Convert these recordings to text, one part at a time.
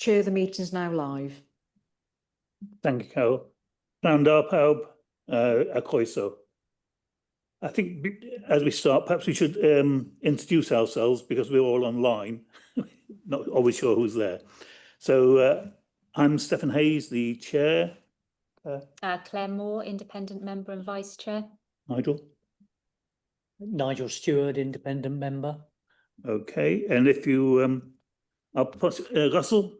Chair, the meeting is now live. Thank you, Carol. Round up, pawb, a croeso. I think as we start, perhaps we should introduce ourselves because we're all online. Not always sure who's there. So I'm Stephen Hayes, the chair. Claire Moore, independent member and vice chair. Nigel Stewart, independent member. Okay, and if you, Russell?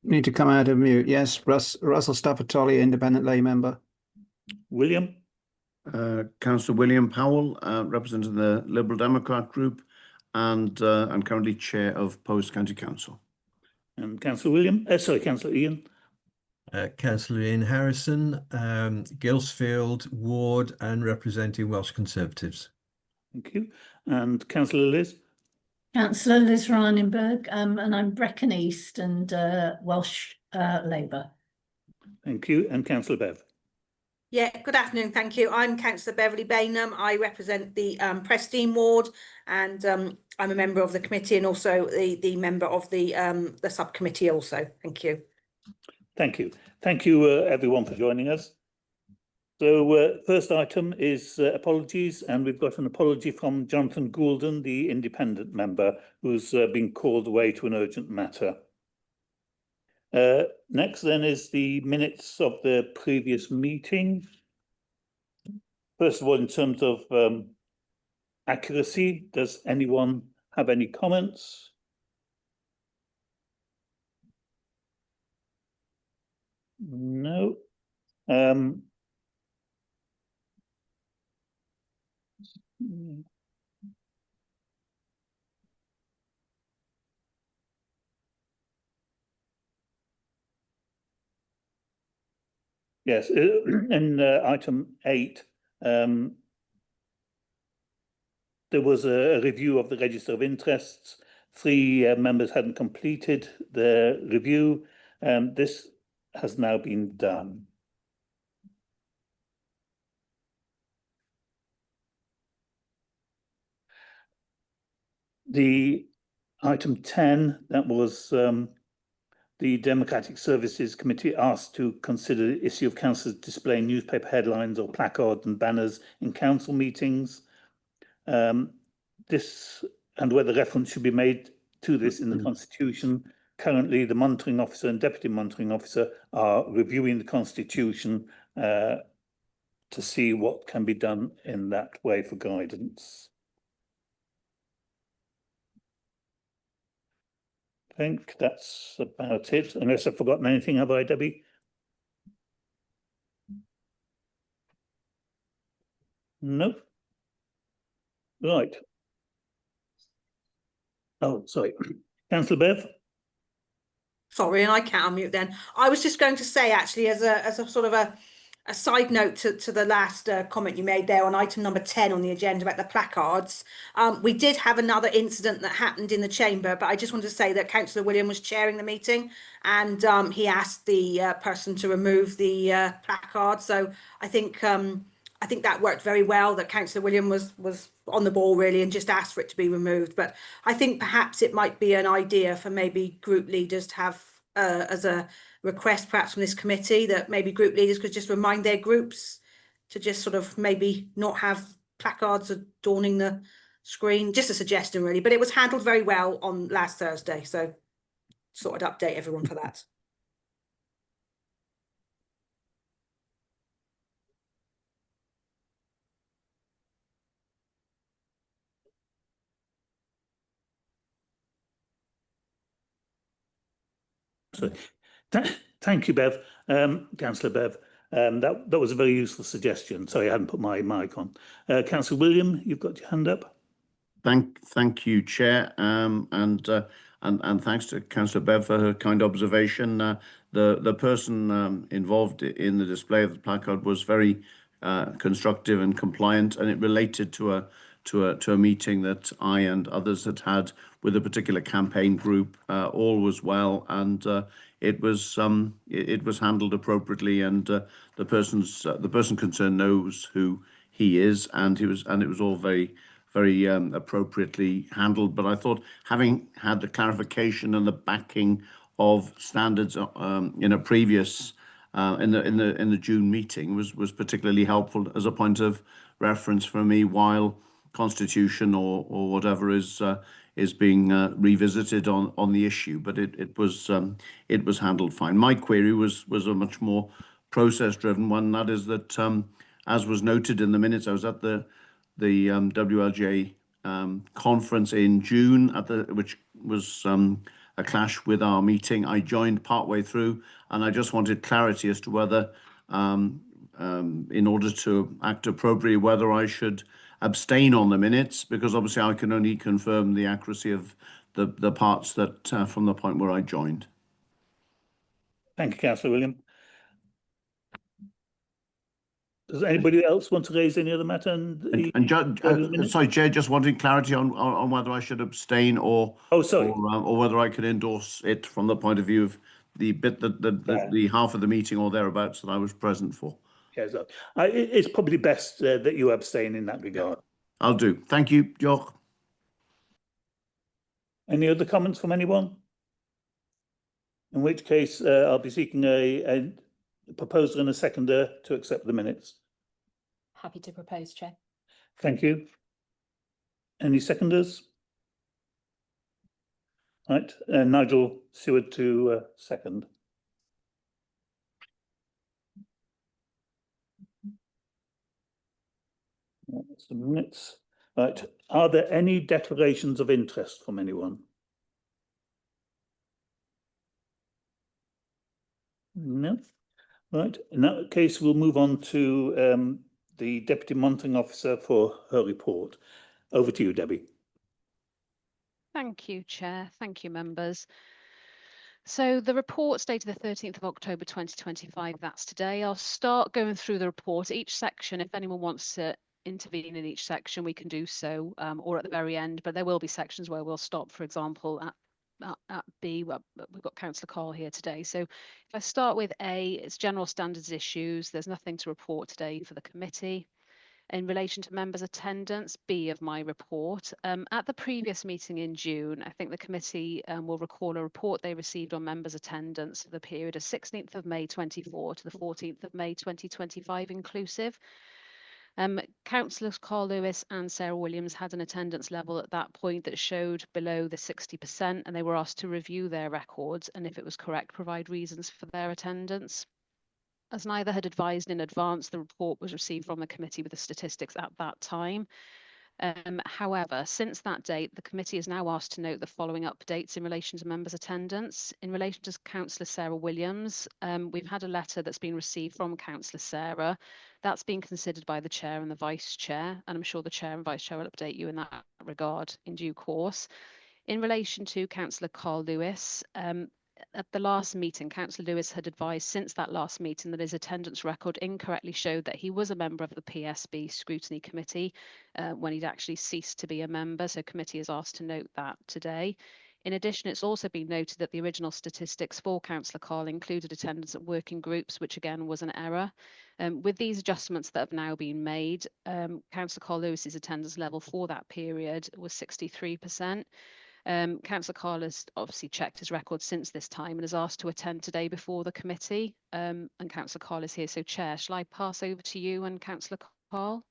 Need to come out of mute. Yes, Russell Stafford-Tolley, independent lay member. William? Councillor William Powell, representing the Liberal Democrat group, and I'm currently chair of Powys County Council. And Councillor Ian? Councillor Ian Harrison, Gilsfield Ward, and representing Welsh Conservatives. Thank you. And Councillor Liz? Councillor Liz Ryanenberg, and I'm Brecon East and Welsh Labour. Thank you. And Councillor Bev? Yeah, good afternoon, thank you. I'm Councillor Beverly Bainham. I represent the Prestine Ward, and I'm a member of the committee and also the member of the subcommittee also. Thank you. Thank you. Thank you, everyone, for joining us. So first item is apologies, and we've got an apology from Jonathan Goulden, the independent member, who's been called away to an urgent matter. Next then is the minutes of the previous meeting. First of all, in terms of accuracy, does anyone have any comments? No. Yes, in item 8, there was a review of the register of interests. 3 members hadn't completed the review, and this has now been done. The item 10, that was the Democratic Services Committee asked to consider the issue of councillors displaying newspaper headlines or placards and banners in council meetings. This and whether reference should be made to this in the Constitution. Currently, the monitoring officer and deputy monitoring officer are reviewing the Constitution to see what can be done in that way for guidance. I think that's about it, unless I've forgotten anything, have I, Debbie? No. Right. Oh, sorry. Councillor Bev? Sorry, and I can't unmute then. I was just going to say, actually, as a sort of a side note to the last comment you made there on item number 10 on the agenda about the placards, we did have another incident that happened in the chamber, but I just wanted to say that Councillor William was chairing the meeting, and he asked the person to remove the placard. So I think that worked very well, that Councillor William was on the ball really and just asked for it to be removed. But I think perhaps it might be an idea for maybe group leaders to have as a request perhaps from this committee, that maybe group leaders could just remind their groups to just sort of maybe not have placards adorning the screen. Just a suggestion really, but it was handled very well on last Thursday, so sort of update everyone for that. So, thank you, Bev. Councillor Bev. That was a very useful suggestion. Sorry, I hadn't put my mic on. Councillor William, you've got your hand up. Thank you, Chair, and thanks to Councillor Bev for her kind observation. The person involved in the display of the placard was very constructive and compliant, and it related to a meeting that I and others had with a particular campaign group. All was well, and it was handled appropriately, and the person concerned knows who he is, and it was all very very appropriately handled. But I thought, having had the clarification and the backing of standards in a previous in the June meeting was particularly helpful as a point of reference for me while constitution or whatever is being revisited on the issue. But it was handled fine. My query was a much more process driven one. That is that, as was noted in the minutes, I was at the WLJ conference in June which was a clash with our meeting. I joined partway through, and I just wanted clarity as to whether, in order to act appropriately, whether I should abstain on the minutes, because obviously I can only confirm the accuracy of the parts that from the point where I joined. Thank you, Councillor William. Does anybody else want to raise any other matter? Sorry, Chair, just wanted clarity on whether I should abstain or whether I could endorse it from the point of view of the bit the half of the meeting or thereabouts that I was present for. Yes, it's probably best that you abstain in that regard. I'll do. Thank you, Jock. Any other comments from anyone? In which case, I'll be seeking a proposer and a seconder to accept the minutes. Happy to propose, Chair. Thank you. Any seconders? Right, Nigel Seward to second. That's the minutes. Right, are there any declarations of interest from anyone? No. Right, in that case, we'll move on to the Deputy Monitoring Officer for her report. Over to you, Debbie. Thank you, Chair. Thank you, members. So the report dated the 13th of October 2025, that's today. I'll start going through the report. Each section, if anyone wants to intervene in each section, we can do so, or at the very end, but there will be sections where we'll stop, for example, at B. Well, we've got Councillor Carl here today. So if I start with A, it's general standards issues. There's nothing to report today for the committee. In relation to members' attendance, B of my report. At the previous meeting in June, I think the committee will recall a report they received on members' attendance for the period of 16th of May 24 to the 14th of May 2025 inclusive. Councillors Carl Lewis and Sarah Williams had an attendance level at that point that showed below the 60%, and they were asked to review their records and, if it was correct, provide reasons for their attendance. As neither had advised in advance, the report was received from the committee with the statistics at that time. However, since that date, the committee is now asked to note the following updates in relation to members' attendance. In relation to Councillor Sarah Williams, we've had a letter that's been received from Councillor Sarah. That's being considered by the Chair and the Vice Chair, and I'm sure the Chair and Vice Chair will update you in that regard in due course. In relation to Councillor Carl Lewis, at the last meeting, Councillor Lewis had advised since that last meeting that his attendance record incorrectly showed that he was a member of the PSB Scrutiny Committee when he'd actually ceased to be a member. So committee is asked to note that today. In addition, it's also been noted that the original statistics for Councillor Carl included attendance at working groups, which again was an error. With these adjustments that have now been made, Councillor Carl Lewis's attendance level for that period was 63%. Councillor Carl has obviously checked his record since this time and has asked to attend today before the committee. And Councillor Carl is here. So, Chair, shall I pass over to you and Councillor Carl?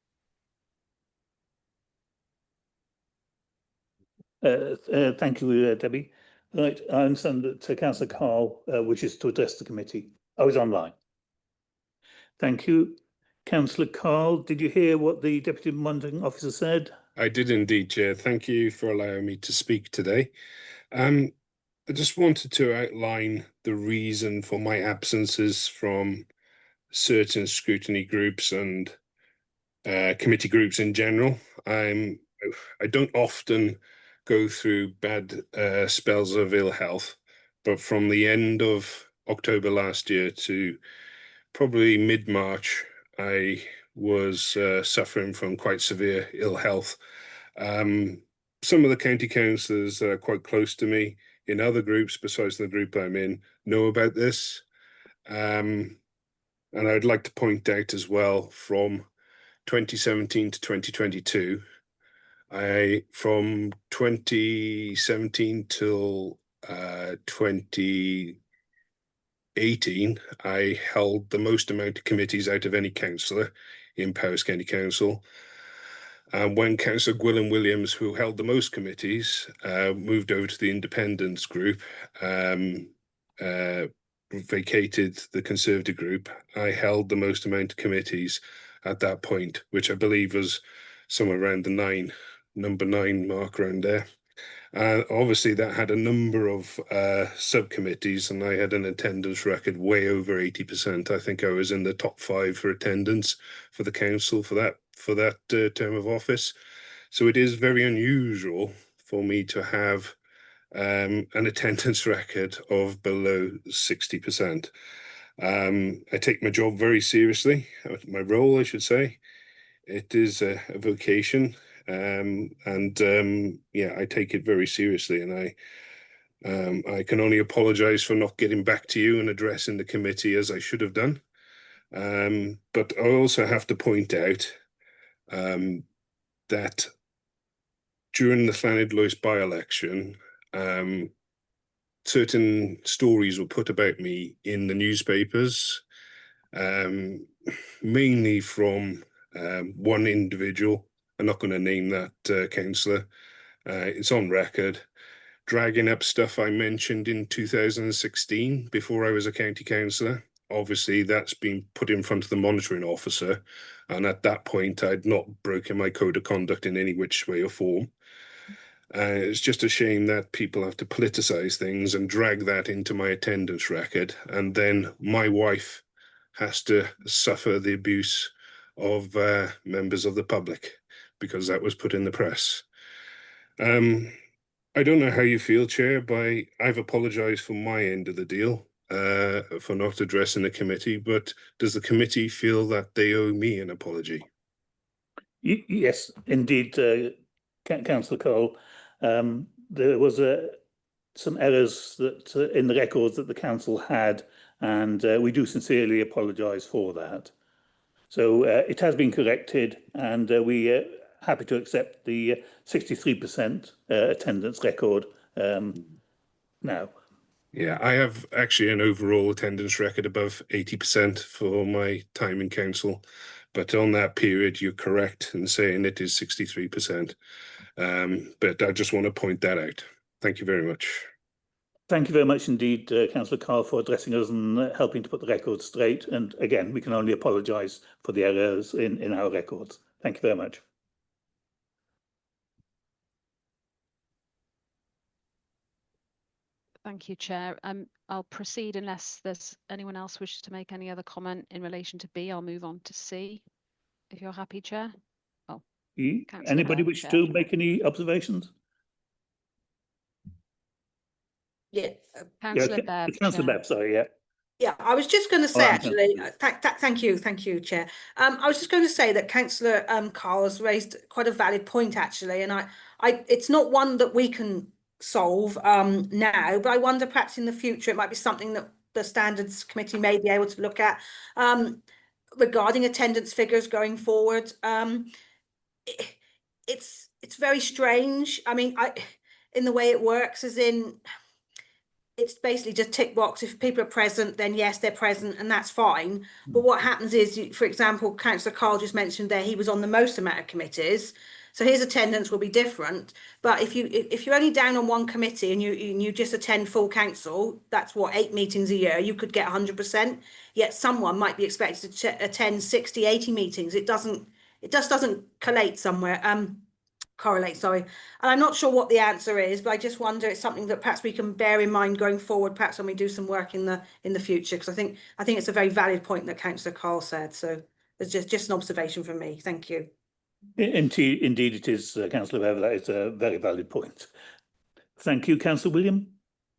Thank you, Debbie. Right, I understand that Councillor Carl wishes to address the committee. Oh, he's online. Thank you. Councillor Carl, did you hear what the Deputy Monitoring Officer said? I did indeed, Chair. Thank you for allowing me to speak today. I just wanted to outline the reason for my absences from certain scrutiny groups and committee groups in general. I don't often go through bad spells of ill health, but from the end of October last year to probably mid-March, I was suffering from quite severe ill health. Some of the county councillors that are quite close to me in other groups besides the group I'm in know about this. And I'd like to point out as well, from 2017 to 2022, From 2017 till 2018, I held the most amount of committees out of any councillor in Powys County Council. And when Councillor Gwilym Williams, who held the most committees, moved over to the Independence group, vacated the Conservative group, I held the most amount of committees at that point, which I believe was somewhere around the number 9 mark around there. Obviously that had a number of subcommittees, and I had an attendance record way over 80%. I think I was in the top 5 for attendance for the council for that term of office. So it is very unusual for me to have an attendance record of below 60%. I take my job very seriously, my role, I should say. It is a vocation, and yeah, I take it very seriously, and I can only apologize for not getting back to you and addressing the committee as I should have done. But I also have to point out that during the Llanidloes by-election, certain stories were put about me in the newspapers, mainly from one individual. I'm not going to name that councillor. It's on record, dragging up stuff I mentioned in 2016 before I was a county councillor. Obviously, that's been put in front of the monitoring officer, and at that point, I'd not broken my code of conduct in any which way or form. It's just a shame that people have to politicize things and drag that into my attendance record, and then my wife has to suffer the abuse of members of the public because that was put in the press. I don't know how you feel, Chair, but I've apologized for my end of the deal for not addressing the committee, but does the committee feel that they owe me an apology? Yes, indeed, Councillor Cole. There was some errors that in the records that the council had, and we do sincerely apologise for that. So it has been corrected, and we are happy to accept the 63% attendance record now. Yeah, I have actually an overall attendance record above 80% for my time in council, but on that period, you're correct in saying it is 63%. But I just want to point that out. Thank you very much. Thank you very much indeed, Councillor Carr, for addressing us and helping to put the records straight. And again, we can only apologise for the errors in our records. Thank you very much. Thank you, Chair. I'll proceed unless there's anyone else wishes to make any other comment in relation to B. I'll move on to C, if you're happy, Chair. Oh, anybody wish to make any observations? Yeah. Councillor Bev. Councillor Bev, sorry, yeah. Yeah, I was just going to say, actually, thank you, Chair. I was just going to say that Councillor Carl has raised quite a valid point, actually, and it's not one that we can solve now, but I wonder perhaps in the future it might be something that the Standards Committee may be able to look at regarding attendance figures going forward. It's very strange. I mean, in the way it works, as in, it's basically just tick box. If people are present, then yes, they're present, and that's fine. But what happens is, for example, Councillor Carl just mentioned there he was on the most amount of committees, so his attendance will be different. But if you're only down on one committee and you just attend full council, that's what, 8 meetings a year, you could get 100%. Yet someone might be expected to attend 60, 80 meetings. It just doesn't correlate somewhere. Correlate, sorry. And I'm not sure what the answer is, but I just wonder it's something that perhaps we can bear in mind going forward, perhaps when we do some work in the future, because I think it's a very valid point that Councillor Carl said. So it's just an observation from me. Thank you. Indeed it is, Councillor Bev. That is a very valid point. Thank you, Councillor William.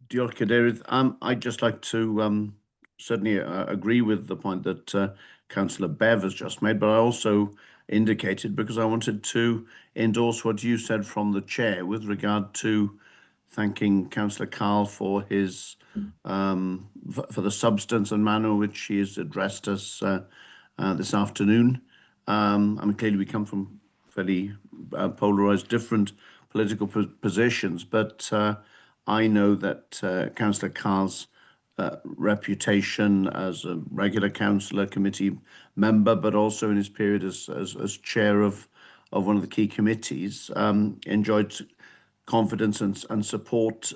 Diolch, Cadeirydd. I'd just like to certainly agree with the point that Councillor Bev has just made, but I also indicated, because I wanted to endorse what you said from the chair with regard to thanking Councillor Carl for his for the substance and manner in which he has addressed us this afternoon. I mean, clearly we come from fairly polarized, different political positions. But I know that Councillor Carr's reputation as a regular councillor, committee member, but also in his period as chair of one of the key committees, enjoyed confidence and support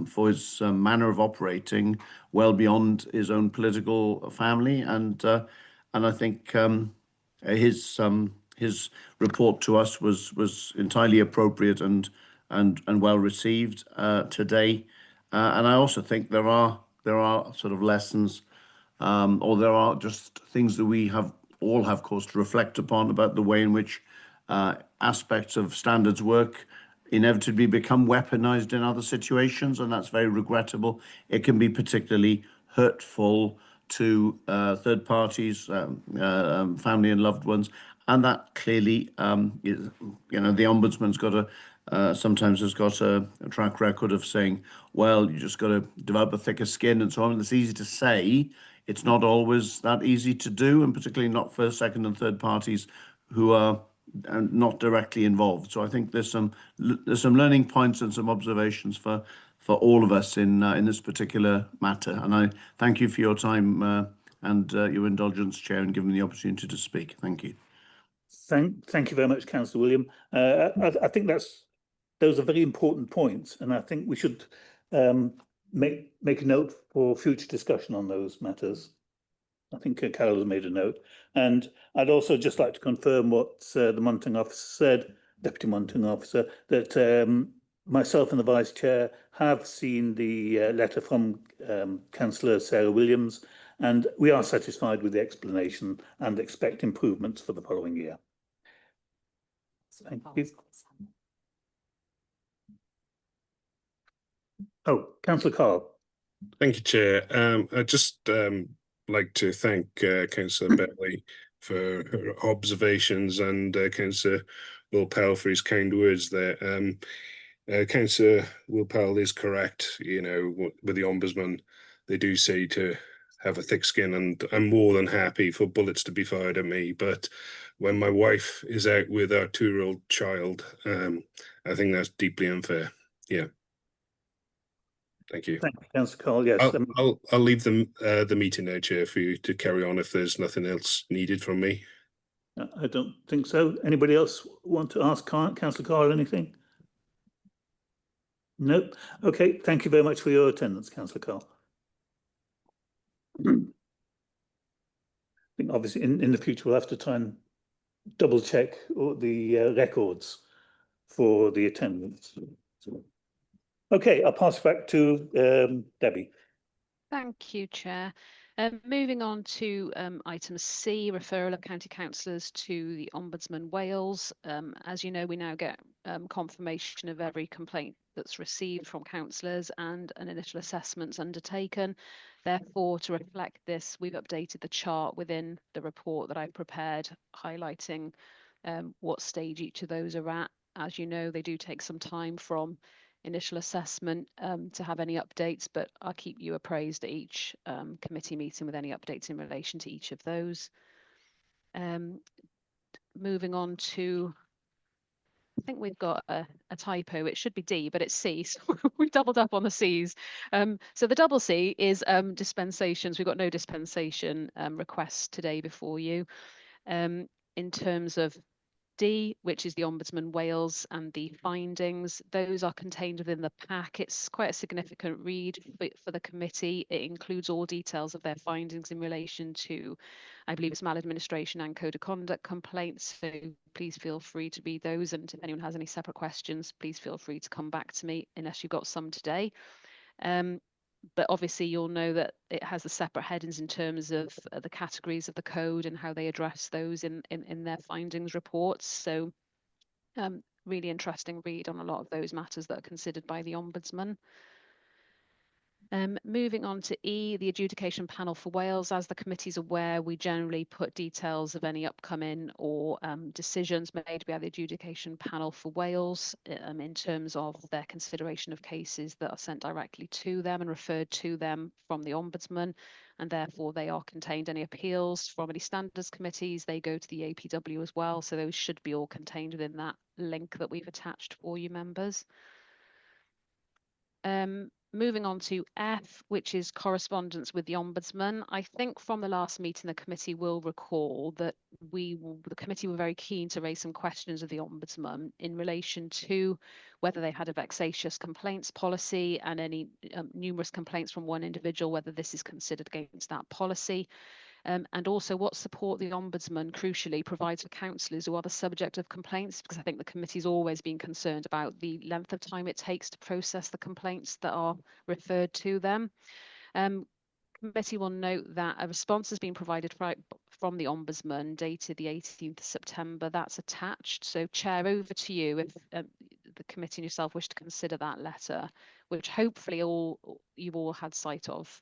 for his manner of operating well beyond his own political family, and I think his report to us was entirely appropriate and well received today, and I also think there are sort of lessons, or there are just things that we all have cause to reflect upon about the way in which aspects of standards work inevitably become weaponized in other situations, and that's very regrettable. It can be particularly hurtful to third parties, family and loved ones, and that clearly, the Ombudsman's got sometimes has got a track record of saying, well, you just got to develop a thicker skin and so on. And it's easy to say. It's not always that easy to do, and particularly not for second and third parties who are not directly involved. So I think there's some learning points and some observations for all of us in this particular matter. And I thank you for your time and your indulgence, Chair, and giving me the opportunity to speak. Thank you. Thank you very much, Councillor William. I think those are very important points, and I think we should make a note for future discussion on those matters. I think Carol has made a note, and I'd also just like to confirm what the monitoring officer said, Deputy Monitoring Officer, that myself and the Vice Chair have seen the letter from Councillor Sarah Williams, and we are satisfied with the explanation and expect improvements for the following year. Thank you. Oh, Councillor Carr. Thank you, Chair. I'd just like to thank Councillor Bentley for her observations and Councillor Will Powell for his kind words there. Councillor Will Powell is correct. You know, with the Ombudsman, they do say to have a thick skin, and I'm more than happy for bullets to be fired at me. But when my wife is out with our 2-year-old child, I think that's deeply unfair. Yeah. Thank you. Thank you, Councillor Carr. Yes, I'll leave the meeting now, Chair, for you to carry on if there's nothing else needed from me. I don't think so. Anybody else want to ask Councillor Carr anything? No. Okay. Thank you very much for your attendance, Councillor Carr. I think obviously in the future we'll have to try and double check the records for the attendance. Okay, I'll pass back to Debbie. Thank you, Chair. Moving on to item C, referral of county councillors to the Ombudsman Wales. As you know, we now get confirmation of every complaint that's received from councillors and an initial assessment's undertaken. Therefore, to reflect this, we've updated the chart within the report that I've prepared, highlighting what stage each of those are at. As you know, they do take some time from initial assessment to have any updates, but I'll keep you appraised at each committee meeting with any updates in relation to each of those. Moving on to, I think we've got a typo. It should be D, but it's C, so we've doubled up on the C's. So the double C is dispensations. We've got no dispensation requests today before you. In terms of D, which is the Ombudsman Wales and the findings, those are contained within the pack. It's quite a significant read for the committee. It includes all details of their findings in relation to, I believe it's maladministration and code of conduct complaints. So please feel free to read those. And if anyone has any separate questions, please feel free to come back to me unless you've got some today. But obviously you'll know that it has the separate headings in terms of the categories of the code and how they address those in their findings reports. So really interesting read on a lot of those matters that are considered by the Ombudsman. Moving on to E, the adjudication panel for Wales. As the committee's aware, we generally put details of any upcoming or decisions made by the adjudication panel for Wales in terms of their consideration of cases that are sent directly to them and referred to them from the Ombudsman. and therefore they are contained. Any appeals from any standards committees, they go to the APW as well, so those should be all contained within that link that we've attached for you members. Moving on to F, which is correspondence with the Ombudsman. I think from the last meeting, the committee will recall that the committee were very keen to raise some questions of the Ombudsman in relation to whether they had a vexatious complaints policy and any numerous complaints from one individual, whether this is considered against that policy. And also what support the Ombudsman crucially provides for councillors who are the subject of complaints, because I think the committee's always been concerned about the length of time it takes to process the complaints that are referred to them. Committee will note that a response has been provided from the Ombudsman dated the 18th of September. That's attached. So Chair, over to you if the committee and yourself wish to consider that letter, which hopefully you've all had sight of.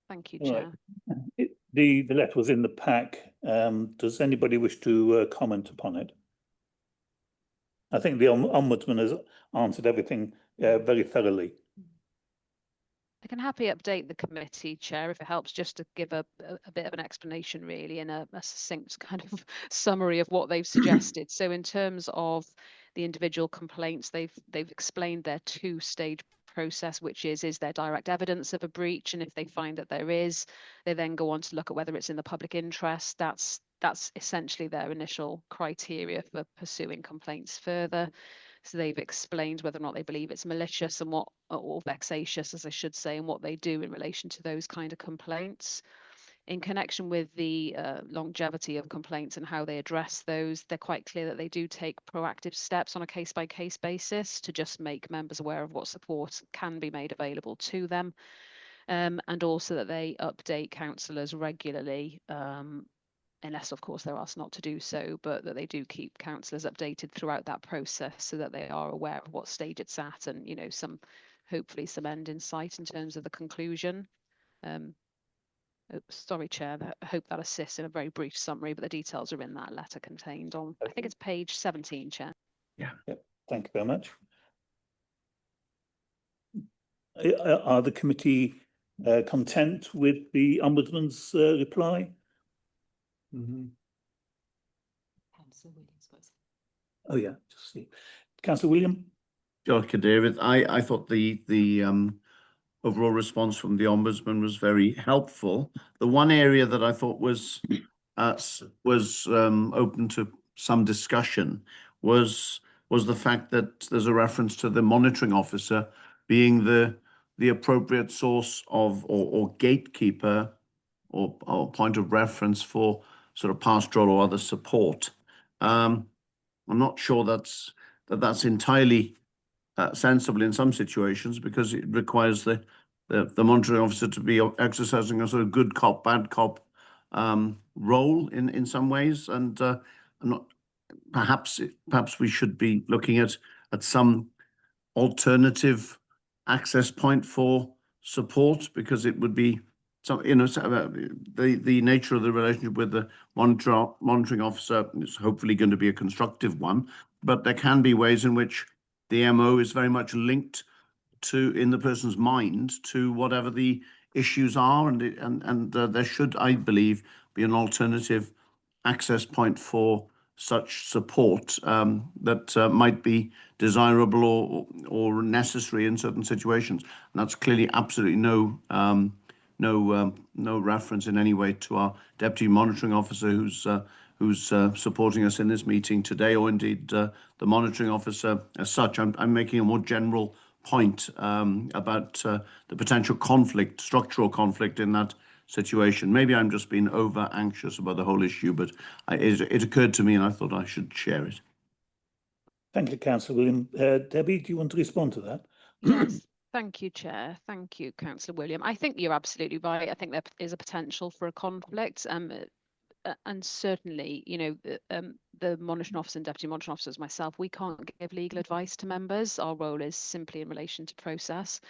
Thank you, Chair. Right. The letter was in the pack. Does anybody wish to comment upon it? I think the Ombudsman has answered everything very thoroughly. I can happily update the committee, Chair, if it helps, just to give a bit of an explanation really and a succinct kind of summary of what they've suggested. So in terms of the individual complaints, they've explained their two-stage process, which is there direct evidence of a breach, and if they find that there is, they then go on to look at whether it's in the public interest. That's essentially their initial criteria for pursuing complaints further. So they've explained whether or not they believe it's malicious and what, or vexatious, as I should say, and what they do in relation to those kind of complaints. In connection with the longevity of complaints and how they address those, they're quite clear that they do take proactive steps on a case-by-case basis to just make members aware of what support can be made available to them, and also that they update councillors regularly, unless of course they're asked not to do so, but that they do keep councillors updated throughout that process so that they are aware of what stage it's at, and hopefully some end in sight in terms of the conclusion. Sorry, Chair, I hope that assists in a very brief summary, but the details are in that letter contained on, I think it's page 17, Chair. Yeah. Thank you very much. Are the committee content with the Ombudsman's reply? Oh yeah, just see. Councillor William? Dr. David, I thought the overall response from the Ombudsman was very helpful. The one area that I thought was open to some discussion was the fact that there's a reference to the monitoring officer being the appropriate source of or gatekeeper or point of reference for sort of pastoral or other support. I'm not sure that's entirely sensible in some situations, because it requires the monitoring officer to be exercising a sort of good cop, bad cop role in some ways, and I'm not. Perhaps we should be looking at some alternative access point for support, because it would be the nature of the relationship with the monitoring officer is hopefully going to be a constructive one, but there can be ways in which the MO is very much linked to, in the person's mind, to whatever the issues are, and there should, I believe, be an alternative access point for such support that might be desirable or necessary in certain situations. And that's clearly absolutely no reference in any way to our deputy monitoring officer who's supporting us in this meeting today, or indeed the monitoring officer as such. I'm making a more general point about the potential conflict, structural conflict in that situation. Maybe I'm just being over anxious about the whole issue, but it occurred to me and I thought I should share it. Thank you, Councillor William. Debbie, do you want to respond to that? Yes. Thank you, Chair. Thank you, Councillor William. I think you're absolutely right. I think there is a potential for a conflict, and certainly, the monitoring officer and deputy monitoring officers, myself, we can't give legal advice to members. Our role is simply in relation to process.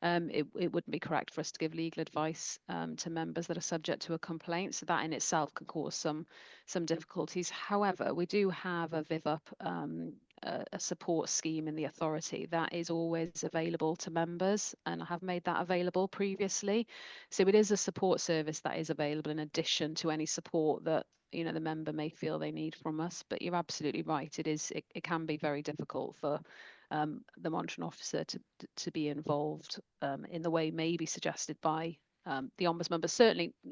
it wouldn't be correct for us to give legal advice to members that are subject to a complaint. So that in itself can cause some difficulties. However, we do have a VivUp, a support scheme in the authority that is always available to members, and I have made that available previously. So it is a support service that is available in addition to any support that the member may feel they need from us. But you're absolutely right, it can be very difficult for the monitoring officer to be involved in the way maybe suggested by the Ombudsman. But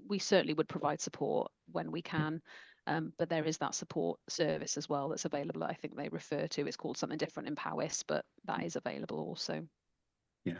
we certainly would provide support when we can. But there is that support service as well that's available. I think they refer to, it's called something different in Powys, but that is available also. Yeah.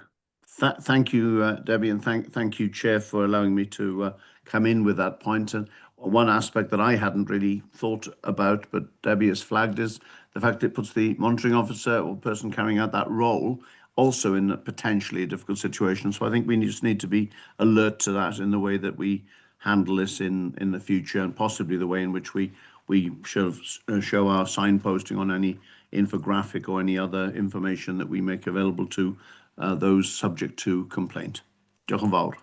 Thank you, Debbie, and thank you, Chair, for allowing me to come in with that point. And one aspect that I hadn't really thought about, but Debbie has flagged, is the fact that it puts the monitoring officer or person carrying out that role also in a potentially a difficult situation. So I think we just need to be alert to that in the way that we handle this in the future, and possibly the way in which we show our signposting on any infographic or any other information that we make available to those subject to complaint. Diolch yn fawr.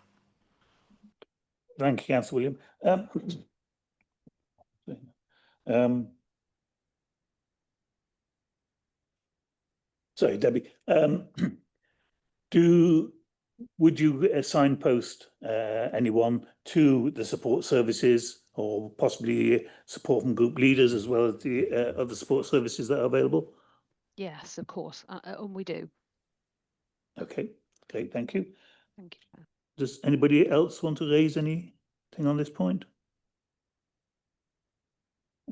Thank you, Councillor William. Sorry, Debbie. Would you signpost anyone to the support services, or possibly support from group leaders as well as the other support services that are available? Yes, of course, and we do. Okay, great, thank you. Thank you. Does anybody else want to raise anything on this point?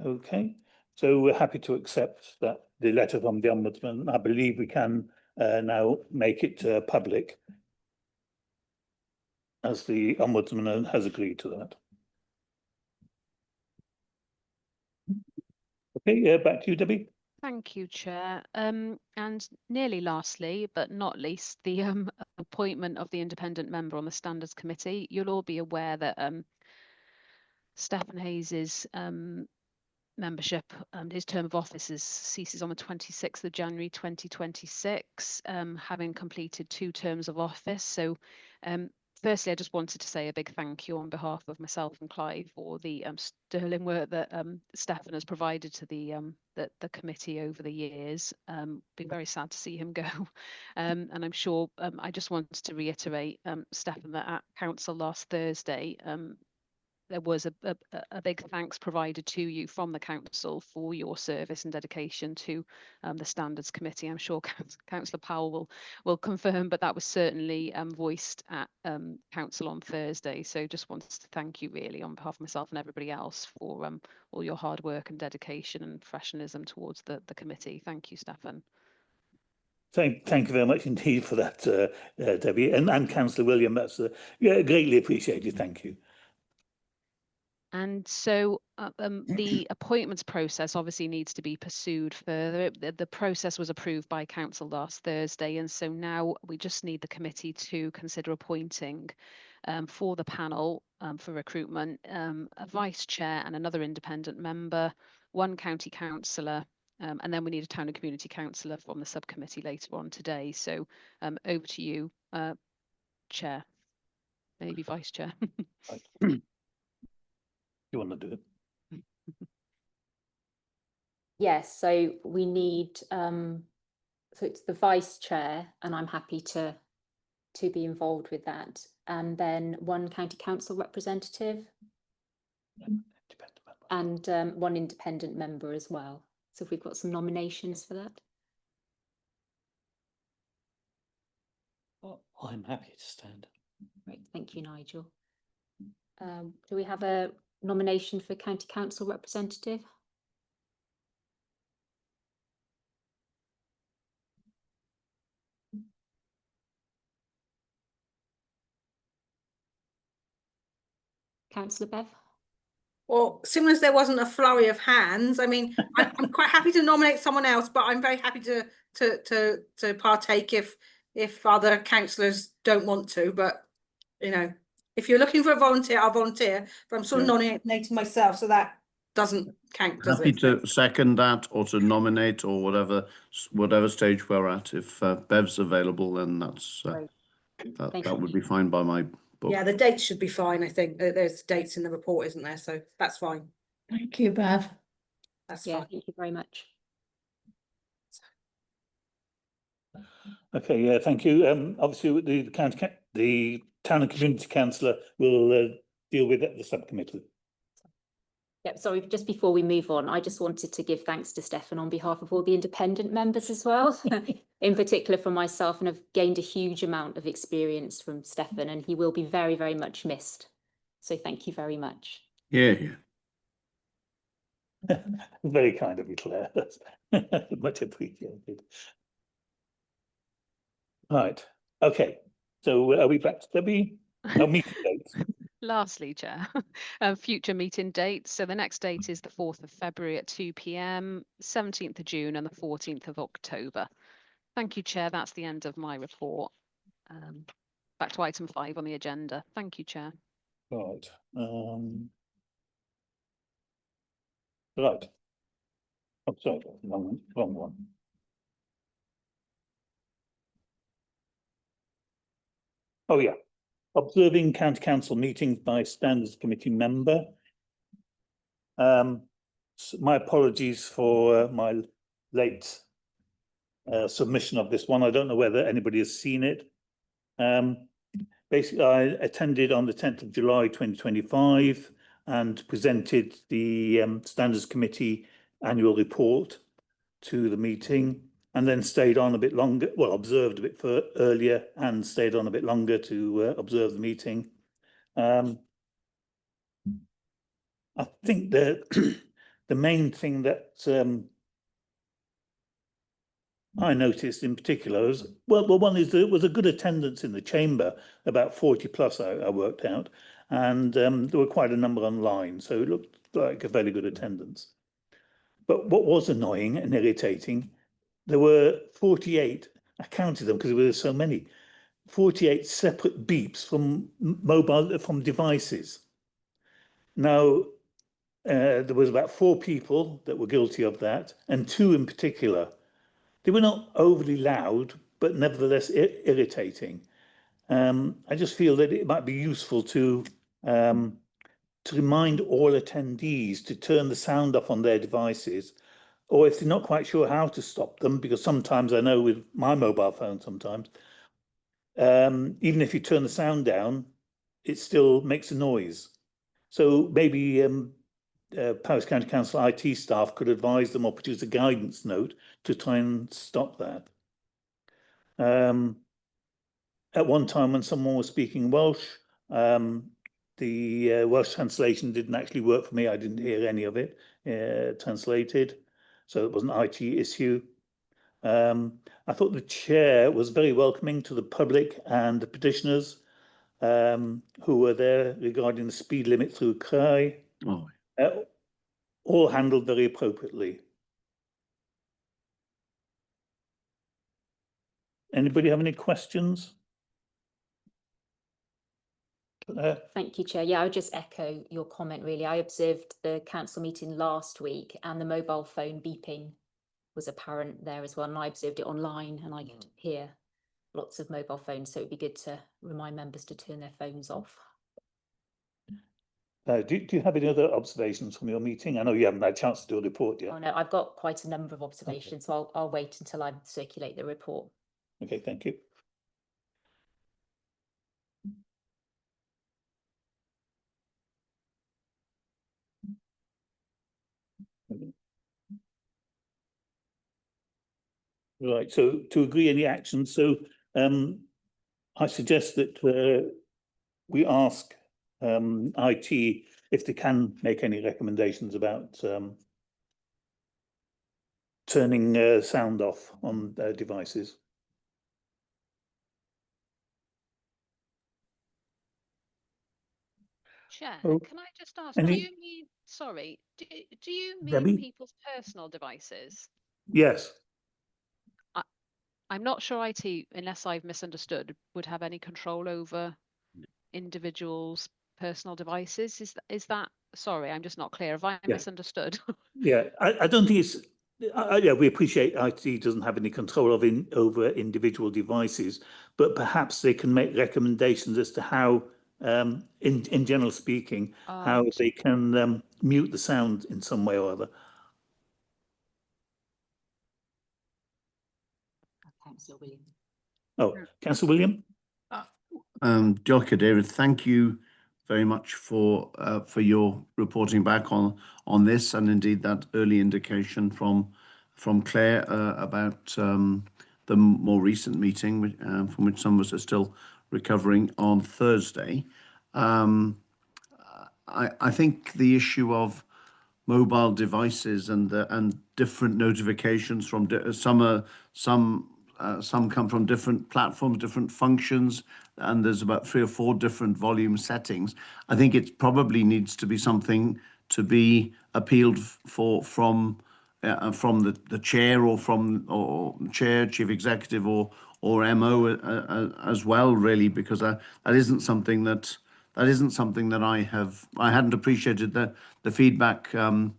Okay, so we're happy to accept that the letter from the Ombudsman. I believe we can now make it public, as the Ombudsman has agreed to that. Okay, back to you, Debbie. Thank you, Chair. And nearly lastly, but not least, the appointment of the independent member on the Standards Committee. You'll all be aware that Stephen Hayes's membership and his term of office ceases on the 26th of January 2026, having completed 2 terms of office. So firstly, I just wanted to say a big thank you on behalf of myself and Clive for the sterling work that Stefan has provided to the committee over the years. Been very sad to see him go, and I'm sure I just wanted to reiterate, Stefan, that at Council last Thursday, there was a big thanks provided to you from the Council for your service and dedication to the Standards Committee. I'm sure Councillor Powell will confirm, but that was certainly voiced at Council on Thursday. So just wanted to thank you really on behalf of myself and everybody else for all your hard work and dedication and professionalism towards the committee. Thank you, Stefan. Thank you very much indeed for that, Debbie, and Councillor William. That's greatly appreciated. Thank you. And so the appointments process obviously needs to be pursued further. The process was approved by Council last Thursday, and so now we just need the committee to consider appointing for the panel for recruitment a vice chair and another independent member, 1 county councillor, and then we need a town and community councillor from the subcommittee later on today. So over to you, Chair, maybe Vice Chair. You want to do it? Yes, so we need, so it's the vice chair, and I'm happy to be involved with that. And then 1 county council representative and 1 independent member as well. So if we've got some nominations for that. Well, I'm happy to stand. Great, thank you, Nigel. Do we have a nomination for county council representative? Councillor Bev? Well, similar as there wasn't a flurry of hands, I mean, I'm quite happy to nominate someone else, but I'm very happy to partake if other councillors don't want to. But if you're looking for a volunteer, I'll volunteer. But I'm sort of nominating myself, so that doesn't count, does it? Happy to second that, or to nominate, or whatever stage we're at. If Bev's available, then that's Thank That you. would be fine by my book. Yeah, the dates should be fine, I think. There's dates in the report, isn't there? So that's fine. Thank you, Bev. That's Yeah, fine. thank you very much. Okay, yeah, thank you. Obviously, the town and community councillor will deal with it at the subcommittee. Yep, sorry, just before we move on, I just wanted to give thanks to Stefan on behalf of all the independent members as well, in particular for myself, and I've gained a huge amount of experience from Stefan, and he will be very, very much missed. So thank you very much. Yeah, yeah. Very kind of you, Claire. Much appreciated. Right, okay. So are we back to Debbie? Oh, meeting dates. Lastly, Chair, future meeting dates. So the next date is the 4th of February at 2 p.m, 17th of June and the 14th of October. Thank you, Chair. That's the end of my report. Back to item 5 on the agenda. Thank you, Chair. Right. Right. Oh, sorry, wrong one. Oh, yeah. Observing county council meetings by standards committee member. My apologies for my late submission of this one. I don't know whether anybody has seen it. Basically, I attended on the 10th of July 2025 and presented the standards committee annual report to the meeting, and then stayed on a bit longer, well, observed a bit earlier and stayed on a bit longer to observe the meeting. I think that the main thing that I noticed in particular was, well, one is there was a good attendance in the chamber, about 40 plus I worked out, and there were quite a number online, so it looked like a very good attendance. But what was annoying and irritating, there were 48, I counted them because there were so many, 48 separate beeps from devices. Now, there was about 4 people that were guilty of that, and 2 in particular. They were not overly loud, but nevertheless irritating. I just feel that it might be useful to remind all attendees to turn the sound off on their devices, or if they're not quite sure how to stop them, because sometimes I know with my mobile phone sometimes, even if you turn the sound down, it still makes a noise. So maybe Powys County Council IT staff could advise them or produce a guidance note to try and stop that. At one time when someone was speaking Welsh, the Welsh translation didn't actually work for me. I didn't hear any of it translated, so it was an IT issue. I thought the chair was very welcoming to the public and the petitioners who were there regarding the speed limit through Cray. Oh. All handled very appropriately. Anybody have any questions? Thank you, Chair. Yeah, I would just echo your comment, really. I observed the council meeting last week and the mobile phone beeping was apparent there as well. And I observed it online and I could hear lots of mobile phones. So it'd be good to remind members to turn their phones off. Do you have any other observations from your meeting? I know you haven't had a chance to do a report yet. Oh no, I've got quite a number of observations, so I'll wait until I circulate the report. Okay, thank you. Right, so to agree any actions, so I suggest that we ask IT if they can make any recommendations about turning sound off on their devices. Chair, Oh, can I just ask, do you mean, sorry, do you mean Debbie? people's personal devices? Yes. I'm not sure IT, unless I've misunderstood, would have any control over individuals' personal devices. Is that, sorry, I'm just not clear. Have I Yeah. misunderstood? Yeah, I don't think it's Yeah, we appreciate IT doesn't have any control over individual devices, but perhaps they can make recommendations as to how, in general speaking, how they can mute the sound in some way or other. Councillor William. Oh, Councillor William? Diolch, David. Thank you very much for your reporting back on this, and indeed that early indication from Claire about the more recent meeting from which some of us are still recovering on Thursday. I think the issue of mobile devices and different notifications from some come from different platforms, different functions, and there's about 3 or 4 different volume settings. I think it probably needs to be something to be appealed for from the chair or chair, chief executive, or MO as well, really, because that isn't something that I hadn't appreciated the feedback that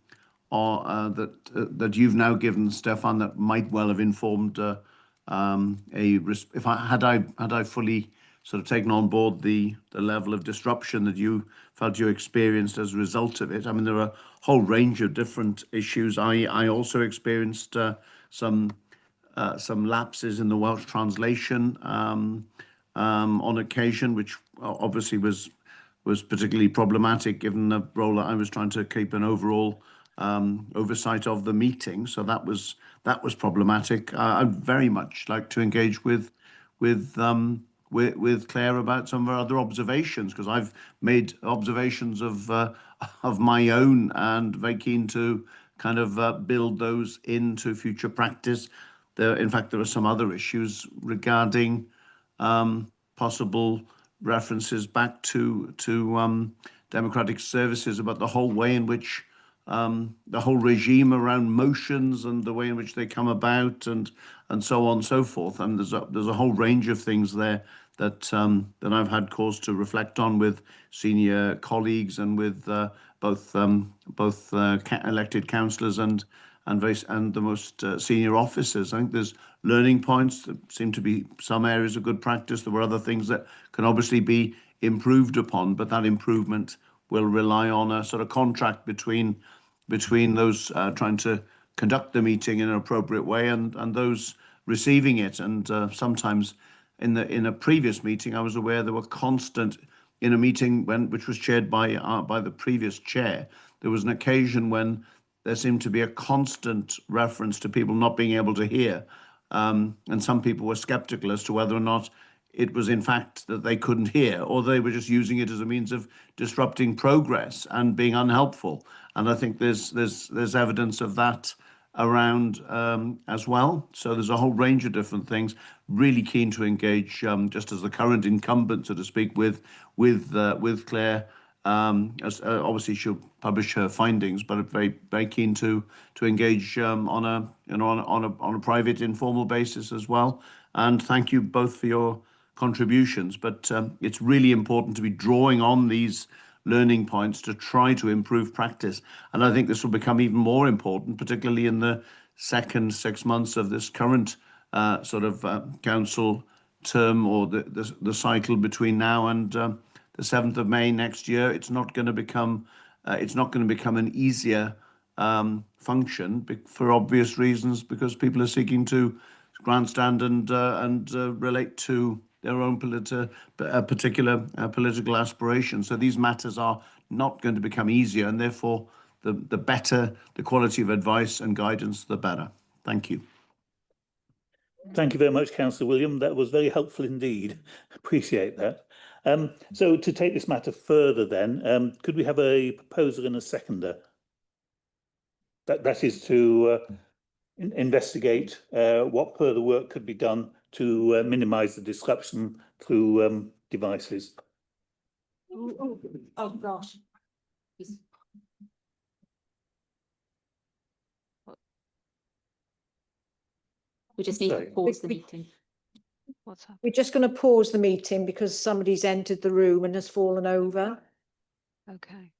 you've now given, Stefan, that might well have informed if I fully sort of taken on board the level of disruption that you felt you experienced as a result of it. I mean, there are a whole range of different issues. I also experienced some lapses in the Welsh translation on occasion, which obviously was particularly problematic given the role that I was trying to keep an overall oversight of the meeting. So that was problematic. I'd very much like to engage with Claire about some of our other observations, because I've made observations of my own, and very keen to kind of build those into future practice. In fact, there are some other issues regarding possible references back to democratic services about the whole way in which the whole regime around motions and the way in which they come about, and so on and so forth. And there's a whole range of things there that I've had cause to reflect on with senior colleagues and with both elected councillors and the most senior officers. I think there's learning points. There seem to be some areas of good practice. There were other things that can obviously be improved upon, but that improvement will rely on a sort of contract between those trying to conduct the meeting in an appropriate way and those receiving it. And sometimes in a previous meeting, I was aware there were constant, in a meeting which was chaired by the previous chair, there was an occasion when there seemed to be a constant reference to people not being able to hear. And some people were skeptical as to whether or not it was in fact that they couldn't hear, or they were just using it as a means of disrupting progress and being unhelpful. And I think there's evidence of that around as well. So there's a whole range of different things. Really keen to engage, just as the current incumbent, so to speak, with Claire. As obviously she'll publish her findings, but very, very keen to engage on a private, informal basis as well. And thank you both for your contributions. But it's really important to be drawing on these learning points to try to improve practice. And I think this will become even more important, particularly in the second 6 months of this current council term, or the cycle between now and the 7th of May next year. It's not going to become an easier function for obvious reasons, because people are seeking to grandstand and relate to their own particular political aspirations. So these matters are not going to become easier, and therefore the better the quality of advice and guidance, the better. Thank you. Thank you very much, Councillor William. That was very helpful indeed. Appreciate that. So to take this matter further then, could we have a proposer and a seconder? That is to investigate what further work could be done to minimise the disruption through devices. Oh gosh. We just need to pause the meeting. What's happening? We're just going to pause the meeting because somebody's entered the room and has fallen over. Okay.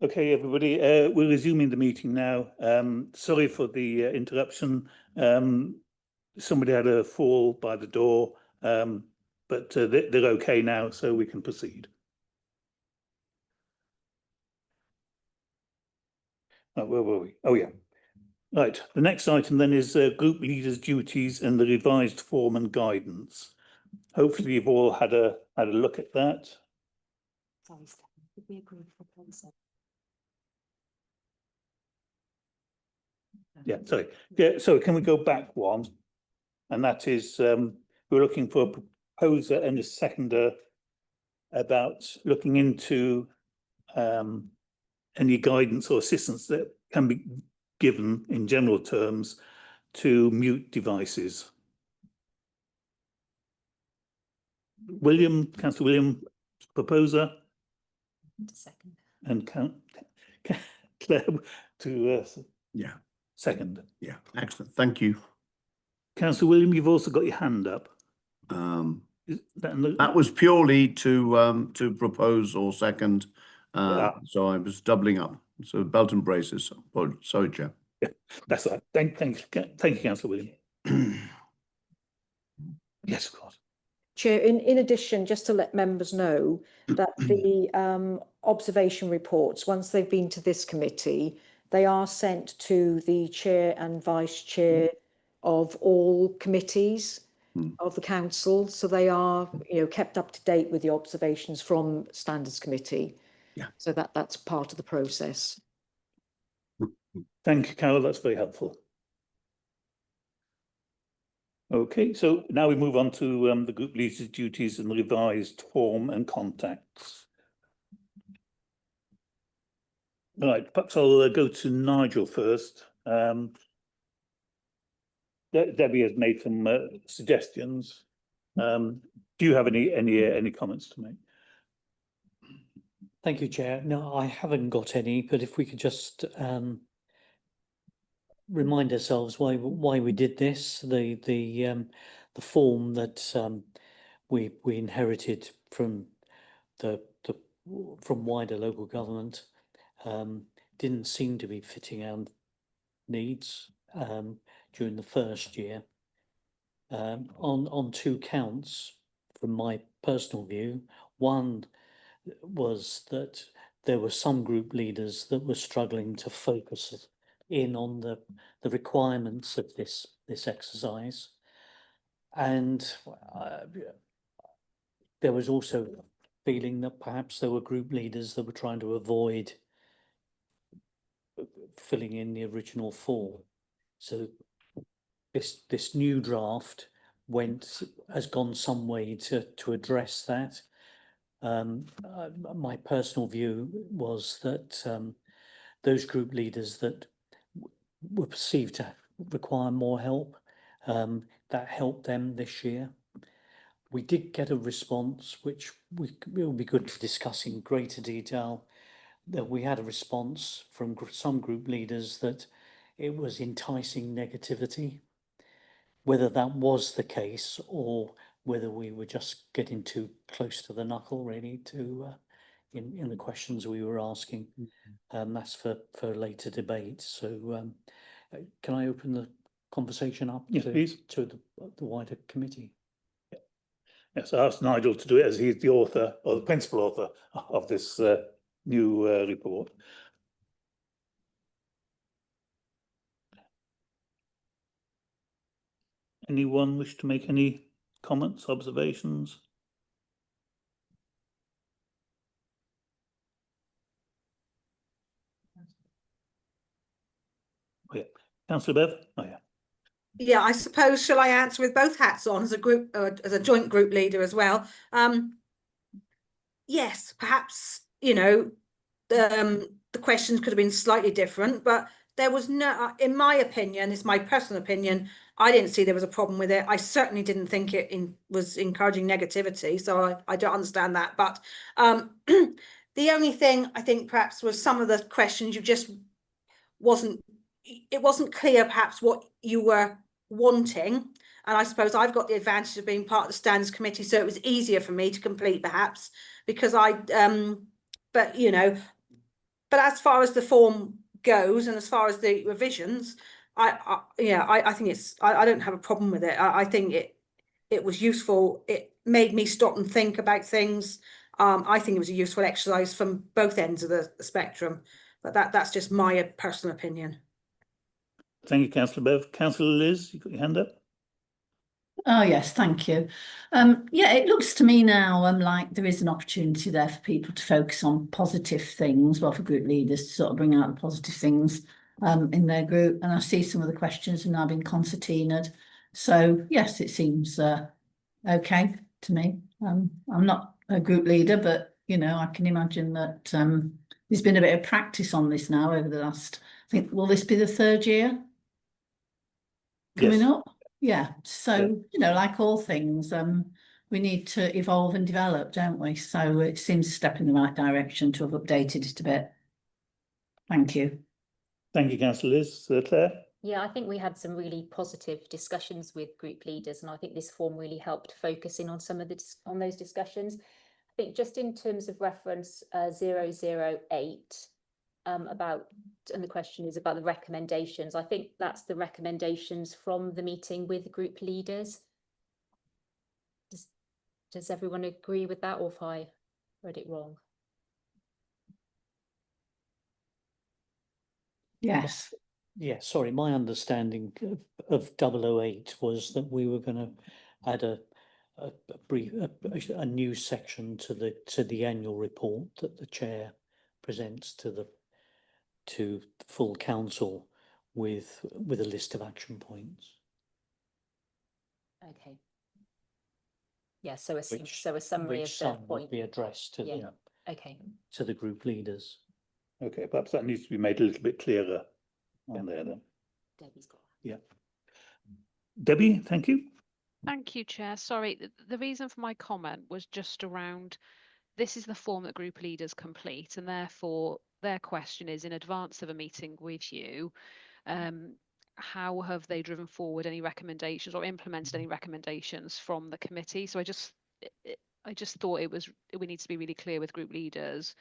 Okay, everybody, we're resuming the meeting now. Sorry for the interruption. Somebody had a fall by the door, but they're okay now, so we can proceed. Oh, where were we? Oh, yeah. Right. The next item then is group leaders' duties and the revised form and guidance. Hopefully, you've all had a look at that. Sorry, Steph, did we agree for proposal? Yeah, sorry. Yeah, so can we go back one? And that is, we're looking for a proposer and a seconder about looking into any guidance or assistance that can be given in general terms to mute devices. William, Councillor William, proposer, Second. and Claire to Yeah, second. yeah, excellent. Thank you. Councillor William, you've also got your hand up. Is That was purely to propose or second. So I was doubling up. So belt and braces. Sorry, Chair. Yeah, that's right. Thank you, Councillor William. Yes, of course. Chair, in addition, just to let members know that the observation reports, once they've been to this committee, they are sent to the chair and vice chair of all committees of the council. So they are, kept up to date with the observations from Standards Committee. Yeah. So that's part of the process. Thank you, Carol. That's very helpful. Okay, so now we move on to the group leader's duties and the revised form and contacts. Right, perhaps I'll go to Nigel first. Debbie has made some suggestions. Do you have any comments to make? Thank you, Chair. No, I haven't got any, but if we could just remind ourselves why we did this. The form that we inherited from from wider local government didn't seem to be fitting our needs during the first year. On two counts, from my personal view, one was that there were some group leaders that were struggling to focus in on the requirements of this exercise, and there was also a feeling that perhaps there were group leaders that were trying to avoid filling in the original form. So this new draft has gone some way to address that. My personal view was that those group leaders that were perceived to require more help, that helped them this year. We did get a response, which it will be good to discuss in greater detail, that we had a response from some group leaders that it was enticing negativity. Whether that was the case or whether we were just getting too close to the knuckle, really, to in the questions we were asking. That's for later debate. So can I open the conversation up please, to the wider committee? Yes, I asked Nigel to do it as he's the author or the principal author of this new report. Anyone wish to make any comments, observations? Oh, yeah. Councillor Bev? Oh, yeah. Yeah, I suppose, shall I answer with both hats on as a group, as a joint group leader as well? Yes, perhaps, the questions could have been slightly different, but there was no, in my opinion, it's my personal opinion, I didn't see there was a problem with it. I certainly didn't think it was encouraging negativity, so I don't understand that. But the only thing I think perhaps was some of the questions it wasn't clear perhaps what you were wanting. And I suppose I've got the advantage of being part of the Standards Committee, so it was easier for me to complete perhaps because but but as far as the form goes and as far as the revisions, I think I don't have a problem with it. I think it was useful. It made me stop and think about things. I think it was a useful exercise from both ends of the spectrum, but that's just my personal opinion. Thank you, Councillor Bev. Councillor Liz, you got your hand up? Oh, yes, thank you. Yeah, it looks to me now like there is an opportunity there for people to focus on positive things, well, for group leaders to sort of bring out the positive things in their group. And I see some of the questions have now been concertinaed. So, yes, it seems okay to me. I'm not a group leader, but, you know, I can imagine that there's been a bit of practice on this now over the last, I think, will this be the 3rd year coming Yes. up? Yeah, so, Yeah. you know, like all things, we need to evolve and develop, don't we? So it seems a step in the right direction to have updated it a bit. Thank you. Thank you, Councillor Liz. Claire? Yeah, I think we had some really positive discussions with group leaders, and I think this form really helped focus in on some of on those discussions. I think just in terms of reference 008, about, and the question is about the recommendations. I think that's the recommendations from the meeting with group leaders. Does everyone agree with that, or if I read it wrong? Yes. Yeah, sorry, my understanding of 008 was that we were going to add a new section to the annual report that the chair presents to the full council with a list of action points. Okay. Yeah, so a summary Which of the some would point. be addressed to Yeah. Okay. to the group leaders. Okay, perhaps that needs to be made a little bit clearer on there then. Debbie's got. Yeah. Debbie, thank you. Thank you, Chair. Sorry, the reason for my comment was just around, this is the form that group leaders complete, and therefore their question is, in advance of a meeting with you, how have they driven forward any recommendations or implemented any recommendations from the committee? So I just thought we need to be really clear with group leaders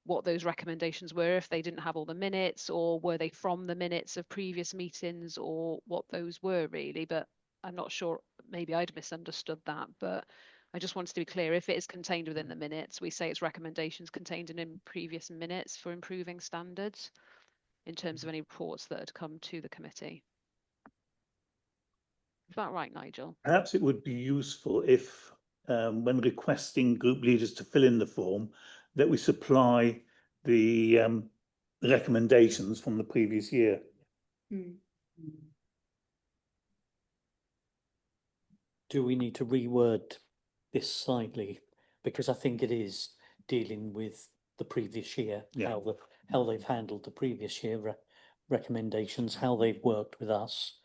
what those recommendations were, if they didn't have all the minutes, or were they from the minutes of previous meetings, or what those were really. But I'm not sure, maybe I'd misunderstood that, but I just wanted to be clear. If it is contained within the minutes, we say it's recommendations contained in previous minutes for improving standards in terms of any reports that had come to the committee. Is that right, Nigel? Perhaps it would be useful if, when requesting group leaders to fill in the form, that we supply the recommendations from the previous year. Do we need to reword this slightly? Because I think it is dealing with the previous year, Yeah. how they've handled the previous year recommendations, how they've worked with us.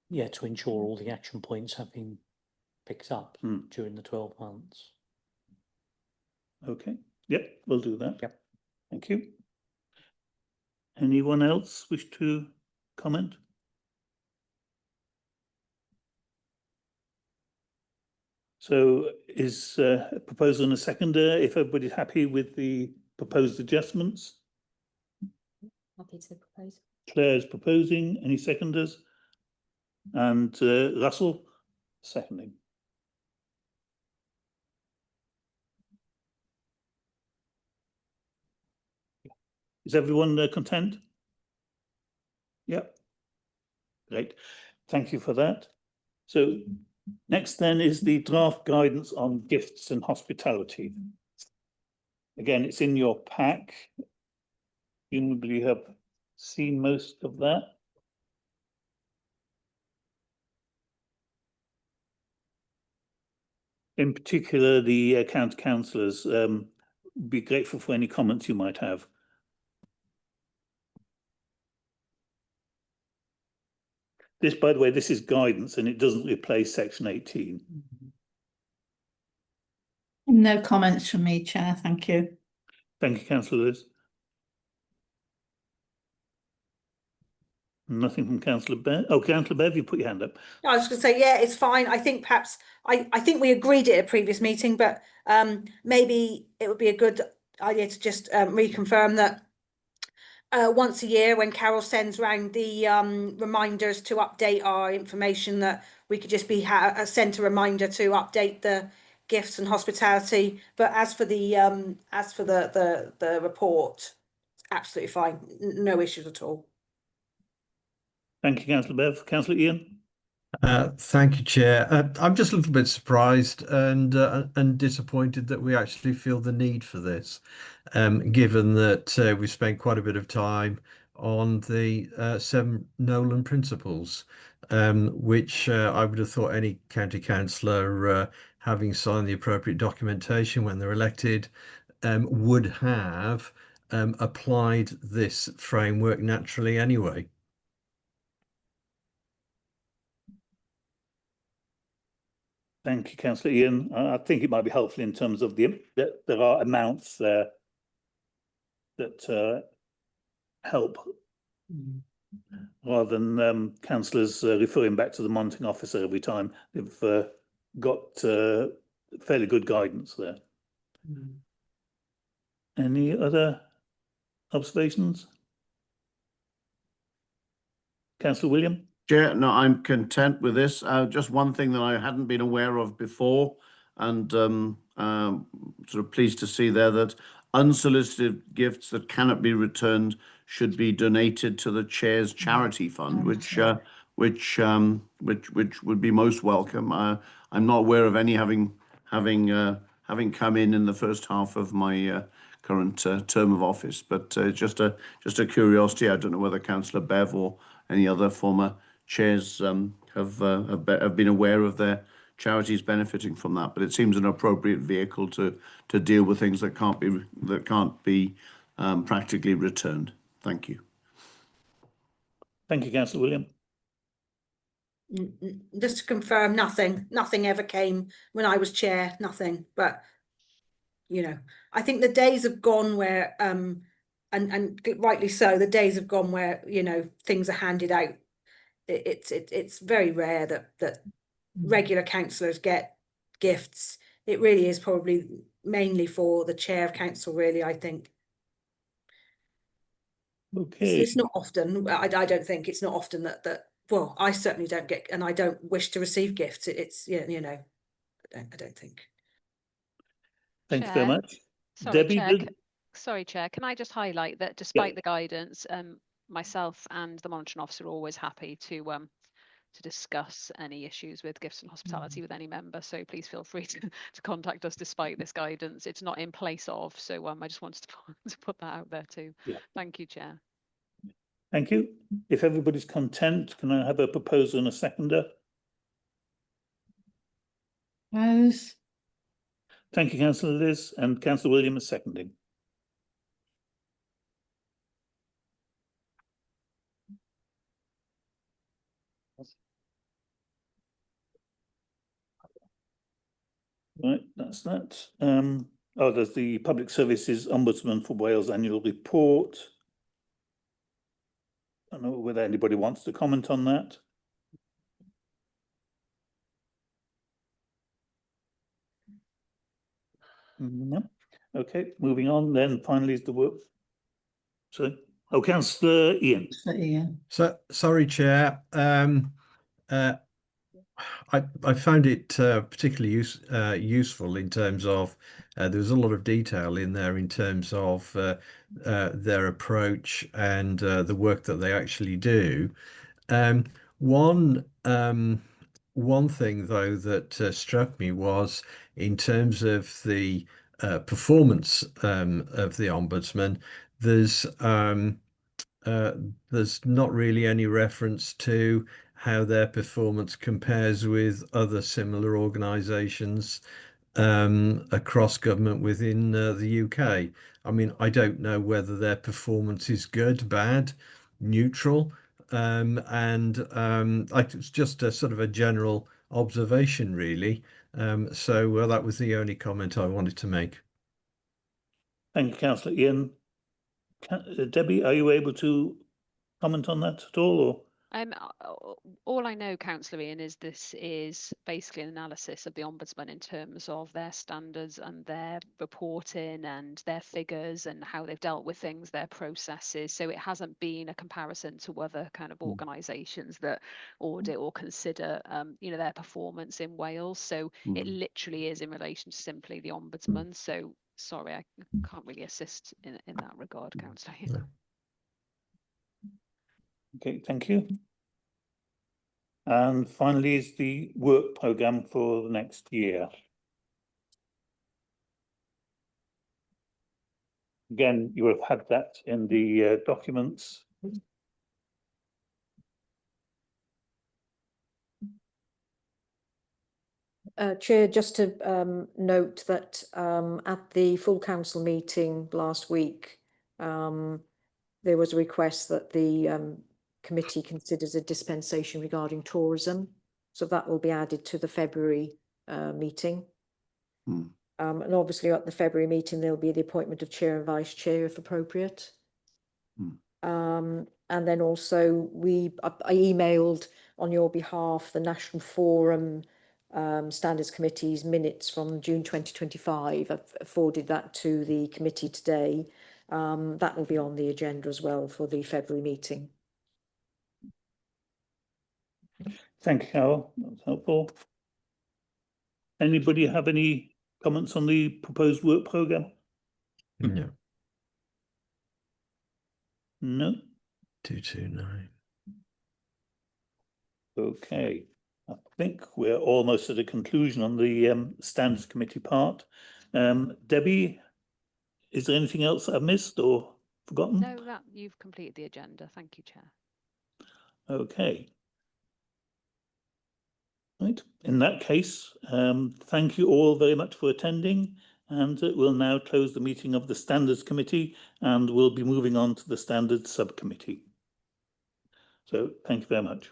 Yeah, to ensure all the action points have been picked up during the 12 months. Okay, yep, we'll do that. Yep. Thank you. Anyone else wish to comment? So is a proposal and a seconder, if everybody's happy with the proposed adjustments? Happy to propose. Claire's proposing, any seconders? And Russell, seconding. Is everyone content? Yep. Great. Thank you for that. So next then is the draft guidance on gifts and hospitality. Again, it's in your pack. Presumably you have seen most of that. In particular, the county councillors, be grateful for any comments you might have. This, by the way, this is guidance and it doesn't replace section 18. No comments from me, Chair. Thank you. Thank you, Councillor Liz. Nothing from Councillor Bev. Oh, Councillor Bev, you put your hand up. I was going to say, yeah, it's fine. I think perhaps I think we agreed it at a previous meeting, but maybe it would be a good idea to just reconfirm that once a year, when Carol sends round the reminders to update our information, that we could just be sent a reminder to update the gifts and hospitality. But as for the report, it's absolutely fine. No issues at all. Thank you, Councillor Bev. Councillor Ian. Thank you, Chair. I'm just a little bit surprised and disappointed that we actually feel the need for this, given that we spent quite a bit of time on the 7 Nolan principles, which I would have thought any county councillor, having signed the appropriate documentation when they're elected, would have applied this framework naturally anyway. Thank you, Councillor Ian. I think it might be helpful in terms of that there are amounts there that help, rather than councillors referring back to the monitoring officer every time. They've got fairly good guidance there. Any other observations? Councillor William? Chair, no, I'm content with this. Just one thing that I hadn't been aware of before, and sort of pleased to see there that unsolicited gifts that cannot be returned should be donated to the Chair's charity fund, which would be most welcome. I'm not aware of any having come in the first half of my current term of office, but just a curiosity. I don't know whether Councillor Bev or any other former chairs have been aware of their charities benefiting from that, but it seems an appropriate vehicle to deal with things that can't be practically returned. Thank you. Thank you, Councillor William. Just to confirm, nothing ever came when I was chair, nothing. But you know, I think the days have gone where and rightly so, the days have gone where, you know, things are handed out. It's very rare that regular councillors get gifts. It really is probably mainly for the chair of council, really, I think. Okay. It's not often. I don't think it's not often that well, I certainly don't get, and I don't wish to receive gifts. It's you know, I don't think. Thank you very Chair. much. Sorry, Debbie, Chair. Sorry, Chair. Can I just highlight that despite the guidance, myself and the monitoring officer are always happy to discuss any issues with gifts and hospitality with any member. So please feel free to contact us despite this guidance. It's not in place of. So I just wanted to put that out there too. Yeah. Thank you, Chair. Thank you. If everybody's content, can I have a proposer and a seconder? Rose. Thank you, Councillor Liz, and Councillor William is seconding. Right, that's that. Oh, there's the Public Services Ombudsman for Wales annual report. I don't know whether anybody wants to comment on that. No. Okay, moving on then. Finally is the work. Sorry. Oh, Councillor Ian. So sorry, Chair. I found it particularly useful in terms of there was a lot of detail in there in terms of their approach and the work that they actually do. One thing though that struck me was in terms of the performance of the Ombudsman, there's not really any reference to how their performance compares with other similar organisations across government within the UK. I mean, I don't know whether their performance is good, bad, neutral, it's just a sort of a general observation, really. So that was the only comment I wanted to make. Thank you, Councillor Ian. Debbie, are you able to comment on that at all? Or All I know, Councillor Ian, is this is basically an analysis of the Ombudsman in terms of their standards and their reporting and their figures and how they've dealt with things, their processes. So it hasn't been a comparison to other kind of organisations that audit or consider, their performance in Wales. So it literally is in relation to simply the Ombudsman. So sorry, I can't really assist in that regard, Councillor Ian. No. Okay, thank you. And finally is the work programme for the next year. Again, you will have had that in the documents. Chair, just to note that at the full council meeting last week, there was a request that the committee considers a dispensation regarding tourism. So that will be added to the February meeting. And obviously at the February meeting, there'll be the appointment of chair and vice chair if appropriate. And then also I emailed on your behalf the National Forum Standards Committee's minutes from June 2025. I've forwarded that to the committee today. That will be on the agenda as well for the February meeting. Thank you, Carol. That's helpful. Anybody have any comments on the proposed work programme? No. No? 229. Okay. I think we're almost at a conclusion on the Standards Committee part. Debbie, is there anything else I've missed or forgotten? No, that you've completed the agenda. Thank you, Chair. Okay. Right. In that case, thank you all very much for attending, and we'll now close the meeting of the Standards Committee, and we'll be moving on to the Standards Subcommittee. So thank you very much.